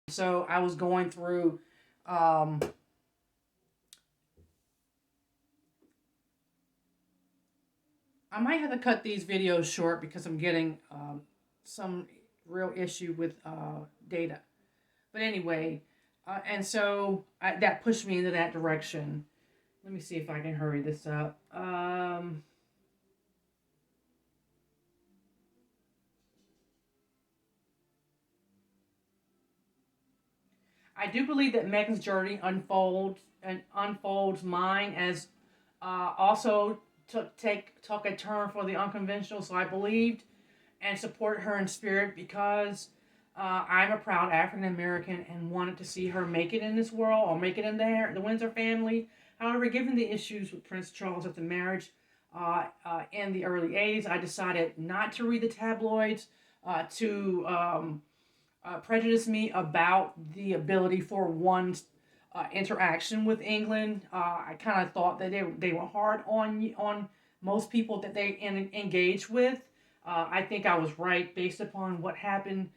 So I was going through. Um, I might have to cut these videos short because I'm getting some real issue with data. But anyway, that pushed me into that direction. Let me see if I can hurry this up. I do believe that Meghan's journey unfolds mine as also took a turn for the unconventional. So I believed and supported her in spirit because I'm a proud African American and wanted to see her make it in this world or make it in the Windsor family. However, given the issues with Prince Charles at the marriage in the early '80s, I decided not to read the tabloids to prejudice me about the ability for one's interaction with England. I kind of thought that they were hard on most people that they engage with. I think I was right based upon what happened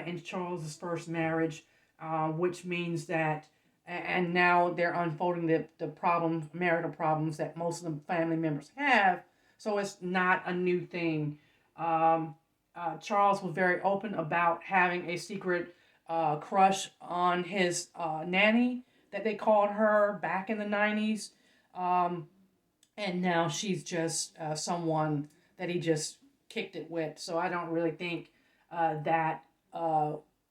in Charles's first marriage, which means that, and now they're unfolding the problems, marital problems that most of the family members have. So it's not a new thing. Charles was very open about having a secret crush on his nanny that they called her back in the 90s. Um, and now she's just someone that he just kicked it with. So I don't really think that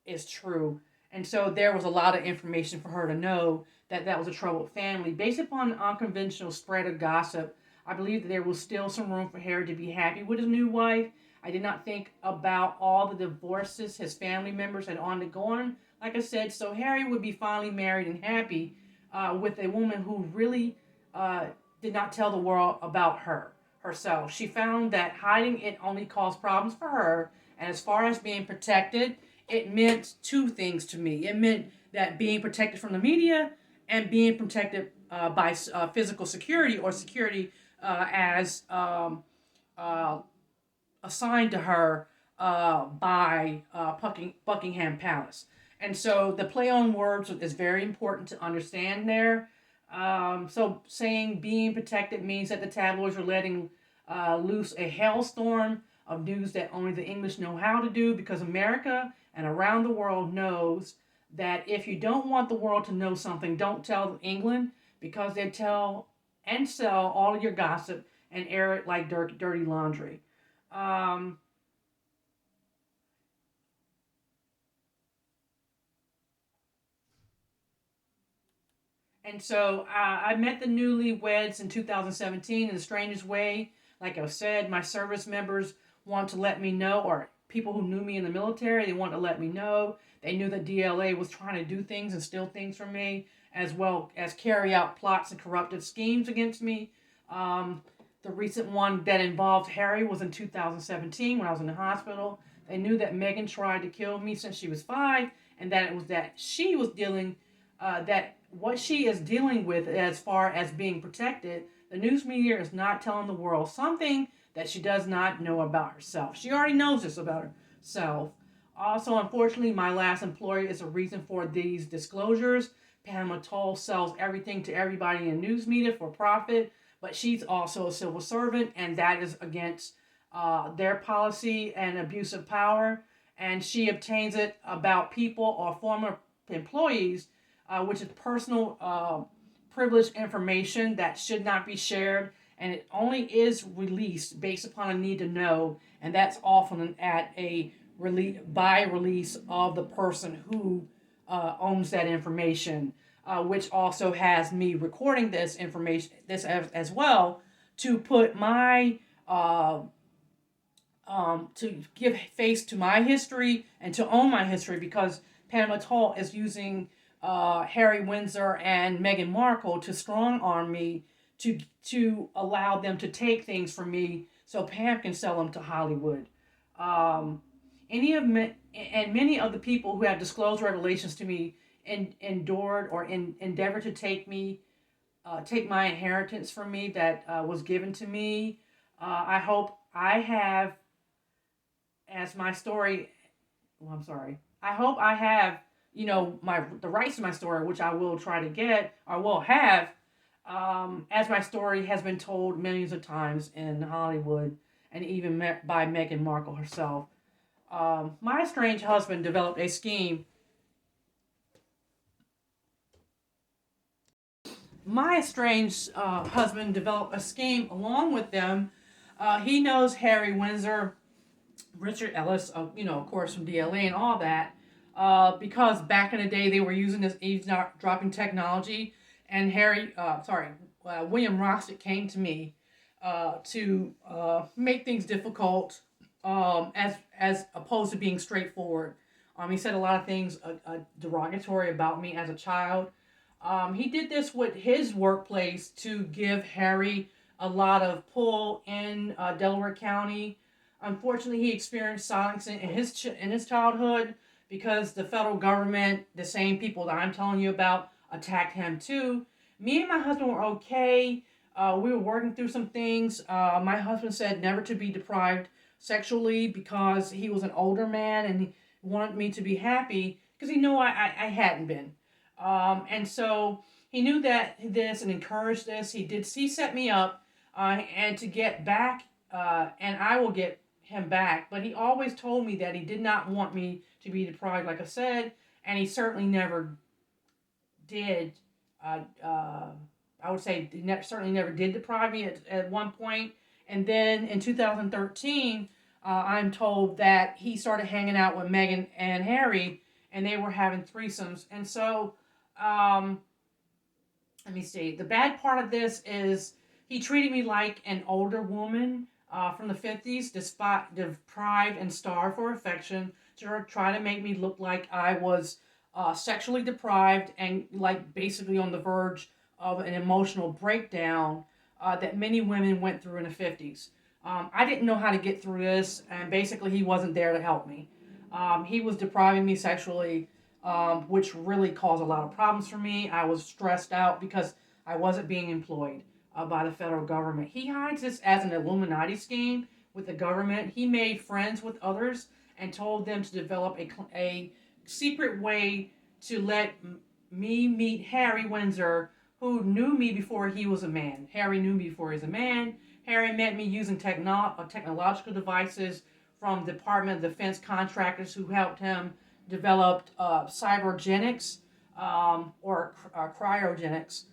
is true. And so there was a lot of information for her to know that that was a troubled family. Based upon unconventional spread of gossip, I believe that there was still some room for Harry to be happy with his new wife. I did not think about all the divorces his family members had undergone. Like I said, so Harry would be finally married and happy with a woman who really uh, did not tell the world about herself. She found that hiding it only caused problems for her. And as far as being protected, it meant two things to me. It meant that being protected from the media and being protected by physical security or security as uh, assigned to her by Buckingham Palace. And so the play on words is very important to understand there. So saying being protected means that the tabloids are letting loose a hailstorm of news that only the English know how to do because America and around the world knows that if you don't want the world to know something, don't tell England because they tell and sell all of your gossip and air it like dirty laundry. Um, and so I met the newlyweds in 2017 in the strangest way. Like I said, my service members want to let me know, or people who knew me in the military, they want to let me know. They knew that DLA was trying to do things and steal things from me, as well as carry out plots and corruptive schemes against me. Um, the recent one that involved Harry was in 2017 when I was in the hospital. They knew that Meghan tried to kill me since she was 5, and that it was that she was dealing that what she is dealing with as far as being protected, the news media is not telling the world something that she does not know about herself. She already knows this about herself. Also, unfortunately, my last employer is a reason for these disclosures. Pamela Toll sells everything to everybody in news media for profit, but she's also a civil servant, and that is against their policy and abuse of power. And she obtains it about people or former employees which is personal privileged information that should not be shared, and it only is released based upon a need to know, and that's often at a release of the person who owns that information, which also has me recording this information, this as well, to put my to give face to my history and to own my history because Pamela Toll is using Harry Windsor and Meghan Markle to strong arm me to allow them to take things from me so Pam can sell them to Hollywood. Um, any of me, and many of the people who have disclosed revelations to me endured or endeavored to take my inheritance from me that was given to me. I hope I have as my story. Well, I'm sorry. I hope I have, the rights to my story, which I will try to get or will have, as my story has been told millions of times in Hollywood and even by Meghan Markle herself. My estranged husband developed a scheme. My estranged husband developed a scheme along with them. He knows Harry Windsor, Richard Ellis, of course, from DLA and all that, because back in the day they were using this eavesdropping technology, and William Rostick came to me to make things difficult, as opposed to being straightforward. He said a lot of things derogatory about me as a child. He did this with his workplace to give Harry a lot of pull in Delaware County. Unfortunately, he experienced silence in his childhood because the federal government, the same people that I'm telling you about, attacked him too. Me and my husband were okay. We were working through some things. My husband said never to be deprived sexually because he was an older man and he wanted me to be happy because he knew I hadn't been. And so he knew that this and encouraged this. He set me up and to get back, and I will get him back. But he always told me that he did not want me to be deprived, like I said, and he certainly never did. I would say he certainly never did deprive me at one point. And then in 2013, I'm told that he started hanging out with Meghan and Harry, and they were having threesomes. And so, let me see. The bad part of this is he treated me like an older woman from the 50s, despite deprived and starved for affection, to try to make me look like I was sexually deprived and like basically on the verge of an emotional breakdown that many women went through in the 50s. I didn't know how to get through this, and basically he wasn't there to help me. He was depriving me sexually, which really caused a lot of problems for me. I was stressed out because I wasn't being employed by the federal government. He hides this as an Illuminati scheme with the government. He made friends with others and told them to develop a secret way to let me meet Harry Windsor, who knew me before he was a man. Harry knew me before he was a man. Harry met me using technological devices from Department of Defense contractors who helped him develop cybergenics or cryogenics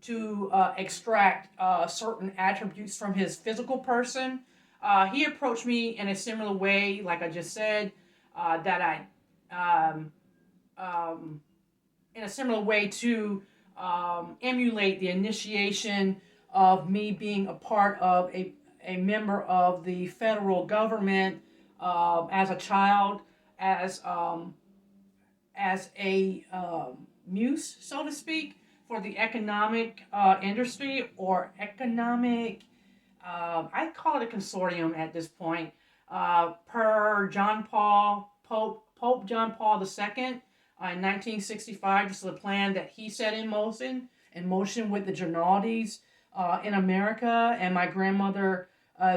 to extract certain attributes from his physical person. He approached me in a similar way, like I just said, in a similar way to emulate the initiation of me being a part of a member of the federal government as a child, as a muse, so to speak, for the economic industry or economic. I call it a consortium at this point. Per Pope John Paul II in 1965. This is a plan that he set in motion with the Gennardis in America, and my grandmother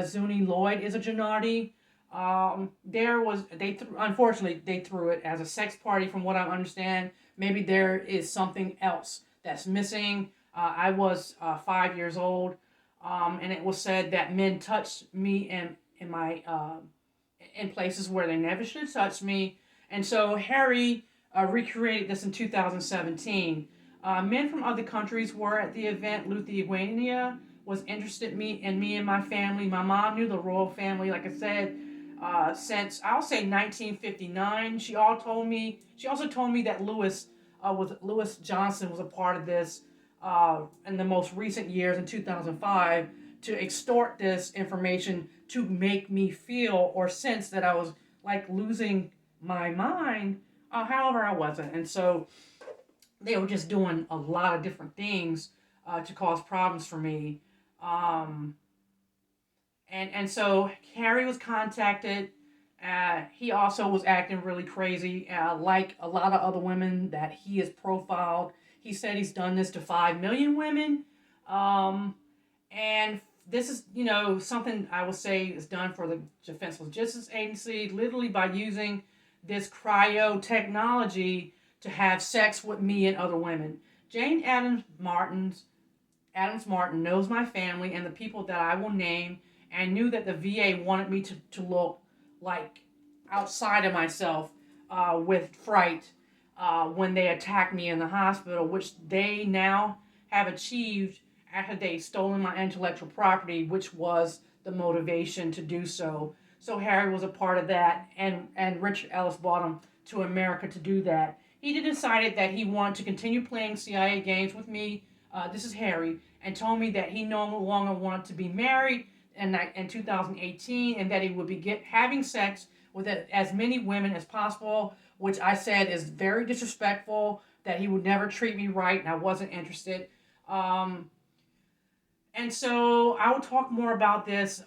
Zuni Lloyd is a Gennardi. Unfortunately they threw it as a sex party. From what I understand, maybe there is something else that's missing. I was 5 years old, and it was said that men touched me in my in places where they never should have touched me, and so Harry recreated this in 2017. Men from other countries were at the event. Lithuania was interested in me and my family. My mom knew the royal family, like I said, since I'll say 1959. She also told me that Lewis Johnson was a part of this in the most recent years in 2005 to extort this information to make me feel or sense that I was like losing my mind. However, I wasn't, and so they were just doing a lot of different things to cause problems for me. And so Harry was contacted. He also was acting really crazy, like a lot of other women that he has profiled. He said he's done this to 5 million women. And this is, something I will say is done for the Defense Logistics Agency, literally by using this cryo technology to have sex with me and other women. Jane Adams Martin knows my family and the people that I will name, and knew that the VA wanted me to look like outside of myself with fright when they attacked me in the hospital, which they now have achieved after they've stolen my intellectual property, which was the motivation to do so. So Harry was a part of that, and Richard Ellis brought him to America to do that. He decided that he wanted to continue playing CIA games with me. This is Harry, and told me that he no longer wanted to be married in 2018, and that he would be having sex with as many women as possible, which I said is very disrespectful, that he would never treat me right, and I wasn't interested. Um, and so I will talk more about this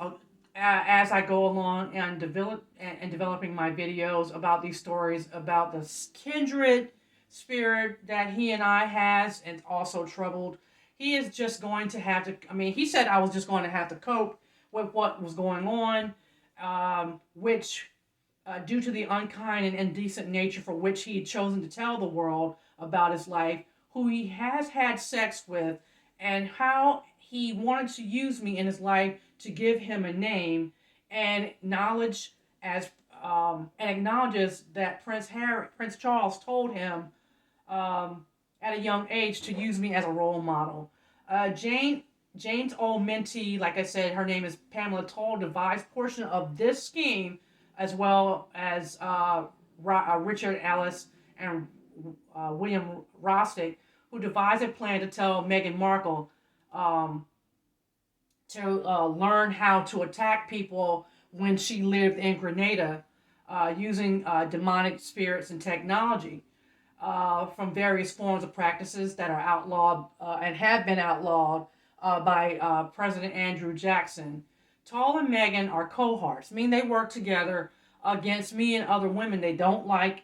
as I go along and developing my videos about these stories about the kindred spirit that he and I has, and also troubled. He is just going to have to. I mean, he said I was just going to have to cope with what was going on, which, due to the unkind and indecent nature for which he had chosen to tell the world about his life, who he has had sex with, and how he wanted to use me in his life to give him a name, and acknowledges that Prince Charles told him at a young age to use me as a role model. Jane's old mentee, like I said, her name is Pamela Toll, devised portion of this scheme, as well as Richard Ellis and William Rostick, who devised a plan to tell Meghan Markle um, to learn how to attack people when she lived in Grenada, using demonic spirits and technology from various forms of practices that are outlawed and have been outlawed by President Andrew Jackson. Tall and Meghan are cohorts. I mean, they work together against me and other women they don't like.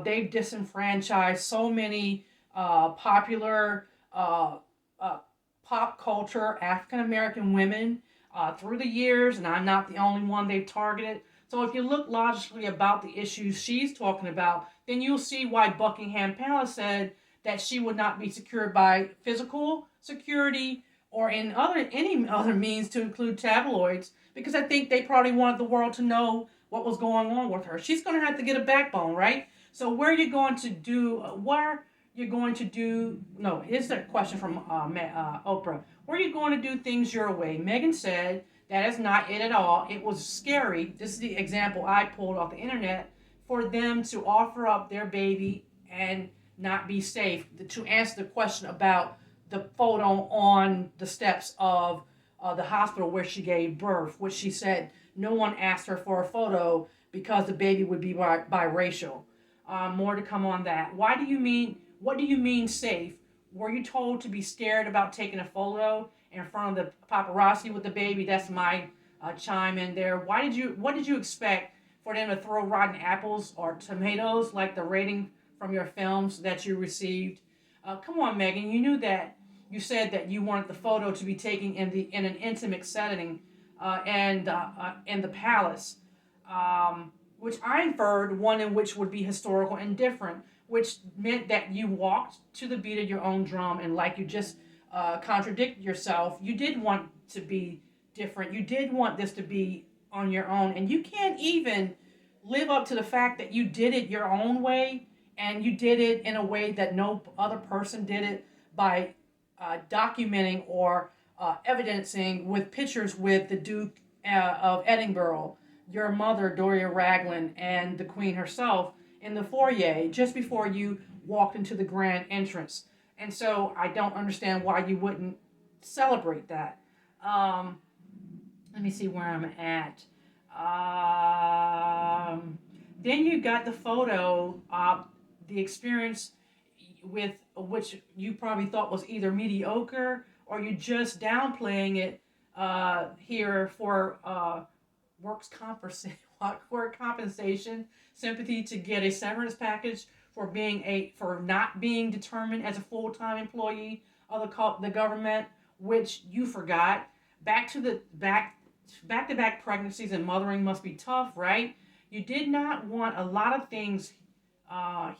They've disenfranchised so many popular uh, pop culture African American women through the years, and I'm not the only one they've targeted. So if you look logically about the issues she's talking about, then you'll see why Buckingham Palace said that she would not be secured by physical security or in any other means, to include tabloids, because I think they probably wanted the world to know what was going on with her. She's going to have to get a backbone, right? So where are you going to do? Where you're going to do? No, here's a question from Oprah. Where are you going to do things your way? Meghan said that is not it at all. It was scary. This is the example I pulled off the internet, for them to offer up their baby and not be safe. To answer the question about the photo on the steps of the hospital where she gave birth, which she said no one asked her for a photo because the baby would be biracial. More to come on that. Why do you mean? What do you mean safe? Were you told to be scared about taking a photo in front of the paparazzi with the baby? That's my chime in there. Why did you? What did you expect for them to throw rotten apples or tomatoes like the rating from your films that you received? Come on, Meghan. You knew that. You said that you wanted the photo to be taken in an intimate setting, and in the palace, which I inferred one in which would be historical and different, which meant that you walked to the beat of your own drum, and like you just contradicted yourself, you did want to be different. You did want this to be on your own, and you can't even live up to the fact that you did it your own way, and you did it in a way that no other person did it, by documenting or evidencing with pictures with the Duke of Edinburgh, your mother, Doria Raglan, and the Queen herself in the foyer just before you walked into the grand entrance. And so I don't understand why you wouldn't celebrate that. Um, Let me see where I'm at. Then you got the photo, the experience with which you probably thought was either mediocre, or you just downplaying it here for work compensation, sympathy to get a severance package for not being determined as a full-time employee of the government, which you forgot. Back to back-to-back pregnancies and mothering must be tough, right? You did not want a lot of things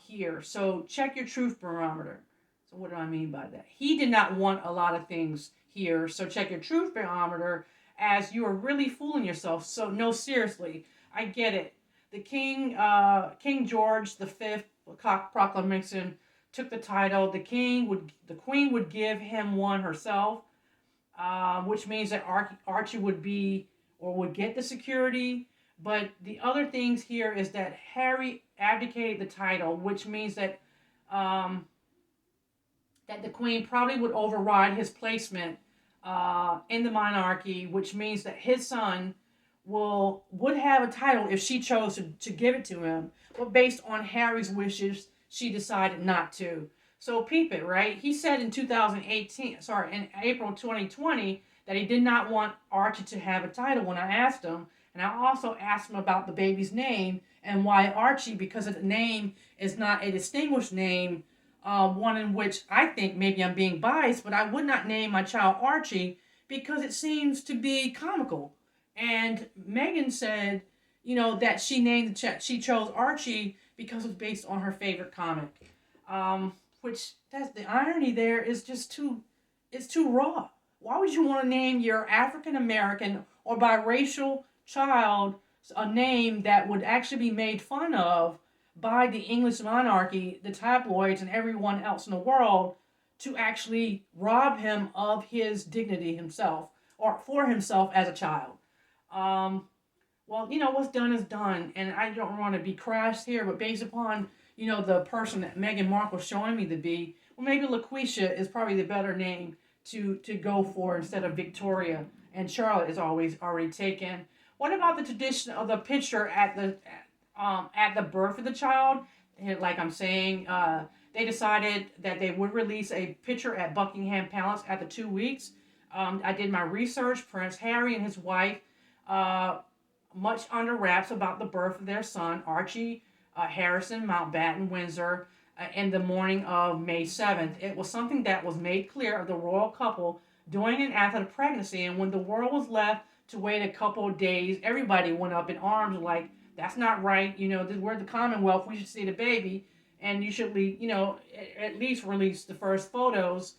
here. So check your truth barometer. So what do I mean by that? He did not want a lot of things here. So check your truth barometer, as you are really fooling yourself. So no, seriously, I get it. The king, King George V, proclamation, took the title. The queen would give him one herself, which means that Archie would be or would get the security. But the other things here is that Harry abdicated the title, which means um, that the queen probably would override his placement in the monarchy, which means that his son would have a title if she chose to give it to him. But based on Harry's wishes, she decided not to. So peep it, right? He said in 2018, sorry, in April 2020, that he did not want Archie to have a title when I asked him. And I also asked him about the baby's name and why Archie, because the name is not a distinguished name, one in which I think maybe I'm being biased, but I would not name my child Archie because it seems to be comical. And Meghan said, that she chose Archie because it's based on her favorite comic. Which that's the irony there is just it's too raw. Why would you want to name your African American or biracial child a name that would actually be made fun of by the English monarchy, the tabloids, and everyone else in the world, to actually rob him of his dignity himself or for himself as a child? Um, well, what's done is done, and I don't want to be crass here, but based upon the person that Meghan Markle's showing me to be, well, maybe LaQuisha is probably the better name to go for instead of Victoria, and Charlotte is always already taken. What about the tradition of the picture at the birth of the child? Like I'm saying, they decided that they would release a picture at Buckingham Palace at the 2 weeks. I did my research. Prince Harry and his wife, uh, much under wraps about the birth of their son, Archie Harrison Mountbatten Windsor, in the morning of May 7th. It was something that was made clear of the royal couple during and after the pregnancy. And when the world was left to wait a couple of days, everybody went up in arms like, that's not right. We're the Commonwealth. We should see the baby. And you should, at least release the first photos.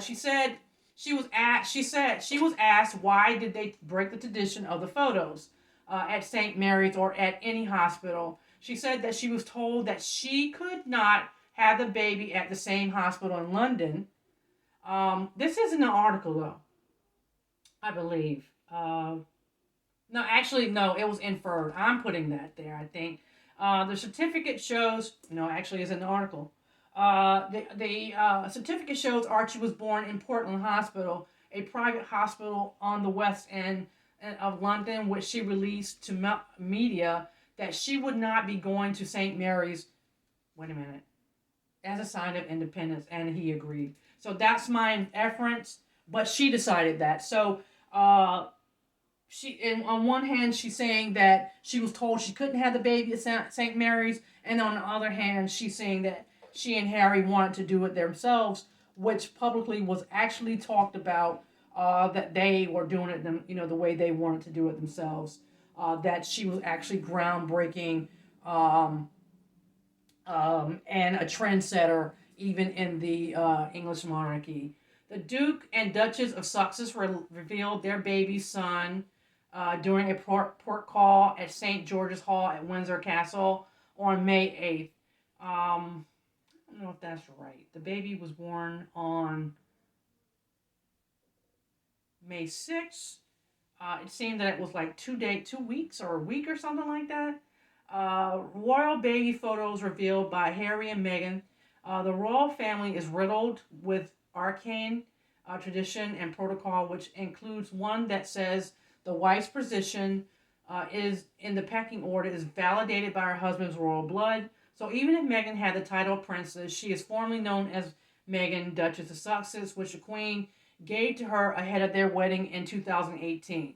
She said she was asked why did they break the tradition of the photos at St. Mary's or at any hospital. She said that she was told that she could not have the baby at the same hospital in London. This isn't an article, though, I believe. No, actually, no, it was inferred. I'm putting that there, I think. The certificate shows, no, actually, it's an article. The certificate shows Archie was born in Portland Hospital, a private hospital on the West End of London, which she released to media that she would not be going to St. Mary's, wait a minute, as a sign of independence, and he agreed. So that's my inference, but she decided that. So on one hand, she's saying that she was told she couldn't have the baby at St. Mary's, and on the other hand, she's saying that she and Harry wanted to do it themselves, which publicly was actually talked about, that they were doing it, the way they wanted to do it themselves. That she was actually groundbreaking, and a trendsetter even in the English monarchy. The Duke and Duchess of Sussex revealed their baby son during a port call at St. George's Hall at Windsor Castle on May 8th. I don't know if that's right. The baby was born on May 6th. It seemed that it was like 2 weeks or a week or something like that. Royal baby photos revealed by Harry and Meghan. The royal family is riddled with arcane tradition and protocol, which includes one that says the wife's position is in the pecking order is validated by her husband's royal blood. So even if Meghan had the title of princess, she is formally known as Meghan, Duchess of Sussex, which the Queen gave to her ahead of their wedding in 2018.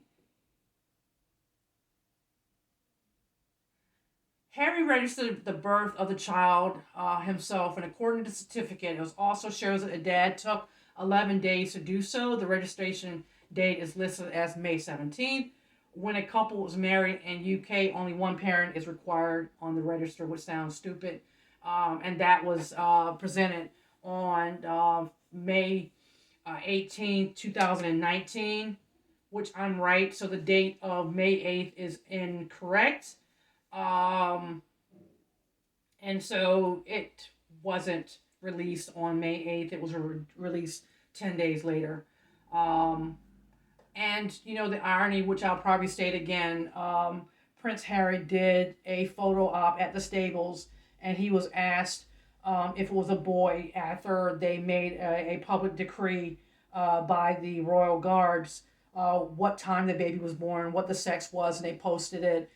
Harry registered the birth of the child himself, and according to the certificate, it also shows that the dad took 11 days to do so. The registration date is listed as May 17th. when a couple is married in UK, only one parent is required on the register, which sounds stupid. And that was presented on May 18th, 2019, which I'm right. So the date of May 8th is incorrect. Um, and so it wasn't released on May 8th. It was released 10 days later. Um, and the irony, which I'll probably state again, Prince Harry did a photo op at the stables, and he was asked if it was a boy after they made a public decree by the royal guards what time the baby was born, what the sex was, and they posted it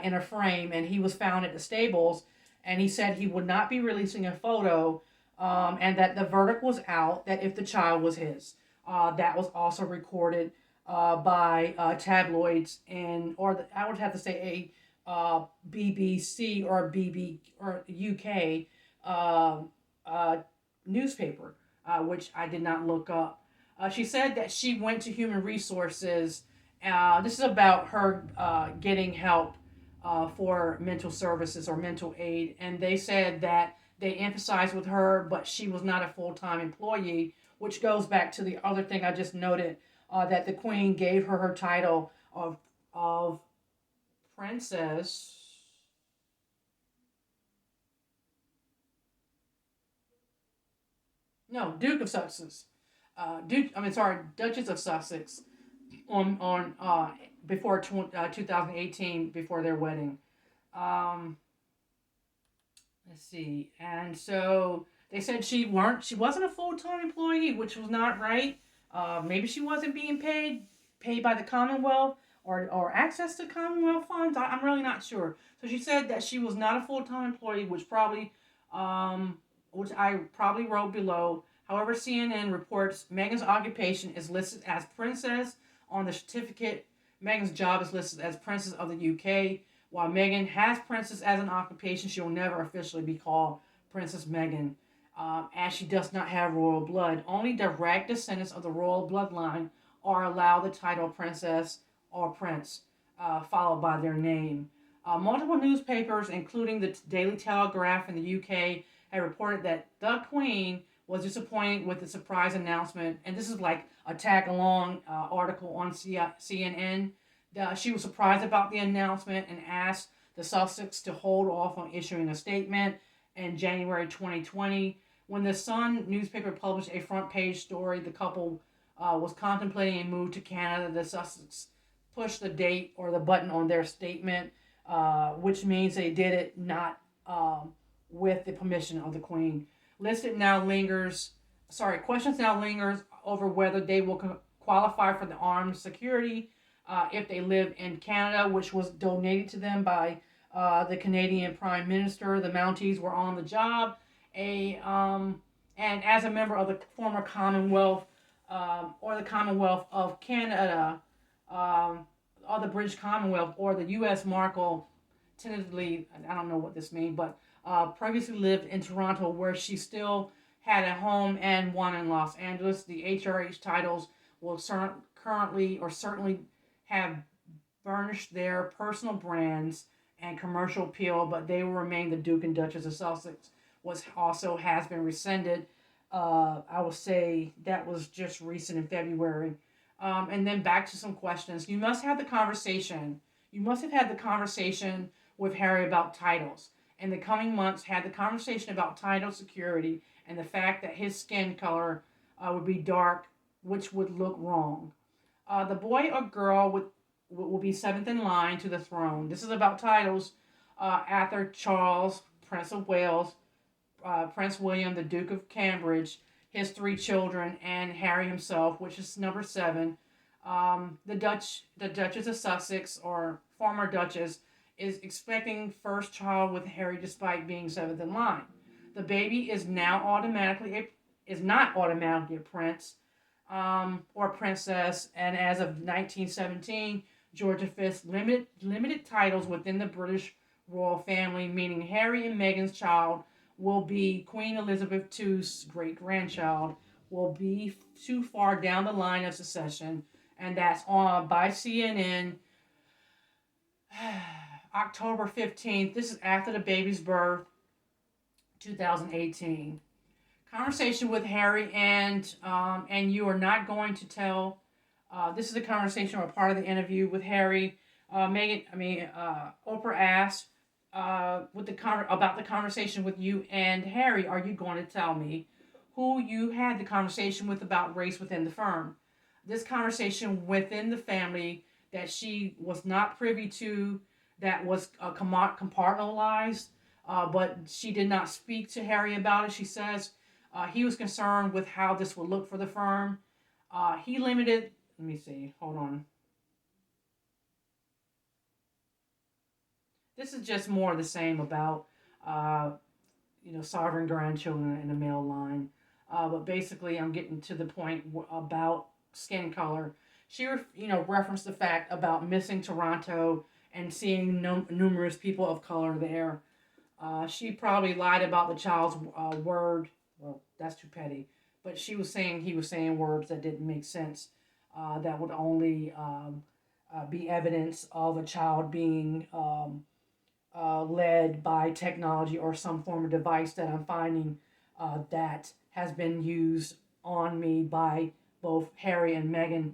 in a frame. And he was found at the stables, and he said he would not be releasing a photo, and that the verdict was out that if the child was his. That was also recorded by tabloids or I would have to say a BBC or BB or UK uh, uh, newspaper, which I did not look up. She said that she went to Human Resources. This is about her getting help for mental services or mental aid, and they said that they emphasized with her, but she was not a full time employee, which goes back to the other thing I just noted, that the Queen gave her title of princess. No, Duke of Sussex. Duchess of Sussex on before 2018, before their wedding. Um, let's see, and so they said she wasn't a full time employee, which was not right. Maybe she wasn't being paid by the Commonwealth or access to Commonwealth funds. I'm really not sure. So she said that she was not a full time employee, um, which I probably wrote below. However, CNN reports Meghan's occupation is listed as princess on the certificate. Meghan's job is listed as princess of the UK. While Meghan has princess as an occupation, she will never officially be called Princess Meghan, as she does not have royal blood. Only direct descendants of the royal bloodline are allowed the title princess or prince, followed by their name. Multiple newspapers, including the Daily Telegraph in the UK, have reported that the Queen was disappointed with the surprise announcement, and this is like a tag along article on CNN. She was surprised about the announcement and asked the Sussex to hold off on issuing a statement. In January 2020, when the Sun newspaper published a front page story, the couple was contemplating a move to Canada. The Sussex pushed the date or the button on their statement, which means they did it not with the permission of the Queen. Listed now lingers. Questions now lingers over whether they will qualify for the armed security if they live in Canada, which was donated to them by the Canadian Prime Minister. The Mounties were on the job. And as a member of the former Commonwealth or the Commonwealth of Canada, or the British Commonwealth or the U.S. Marshall, tentatively, I don't know what this means, but previously lived in Toronto, where she still had a home and one in Los Angeles. The HRH titles will currently or certainly have burnished their personal brands and commercial appeal, but they will remain the Duke and Duchess of Sussex, which also has been rescinded. I will say that was just recent in February. And then back to some questions. You must have the conversation. You must have had the conversation with Harry about titles. In the coming months, had the conversation about title security and the fact that his skin color would be dark, which would look wrong. The boy or girl will be seventh in line to the throne. This is about titles. Arthur Charles, Prince of Wales, Prince William, the Duke of Cambridge, his three children, and Harry himself, which is number 7. The Duchess of Sussex, or former Duchess, is expecting first child with Harry despite being seventh in line. The baby is not automatically a prince or princess, and as of 1917, George V limited titles within the British royal family, meaning Harry and Meghan's child will be Queen Elizabeth II's great grandchild, will be too far down the line of succession, and that's on by CNN. October 15th. This is after the baby's birth, 2018. Conversation with Harry and you are not going to tell. This is a conversation or part of the interview with Harry. Oprah asked about the conversation with you and Harry. Are you going to tell me who you had the conversation with about race within the firm? This conversation within the family that she was not privy to, that was compartmentalized, but she did not speak to Harry about it. She says he was concerned with how this would look for the firm. He limited. Let me see. Hold on. This is just more of the same about uh, sovereign grandchildren in the male line. But basically, I'm getting to the point about skin color. She referenced the fact about missing Toronto and seeing numerous people of color there. She probably lied about the child's word. Well, that's too petty. But she was saying he was saying words that didn't make sense. That would only be evidence of a child being led by technology or some form of device that I'm finding that has been used on me by both Harry and Meghan.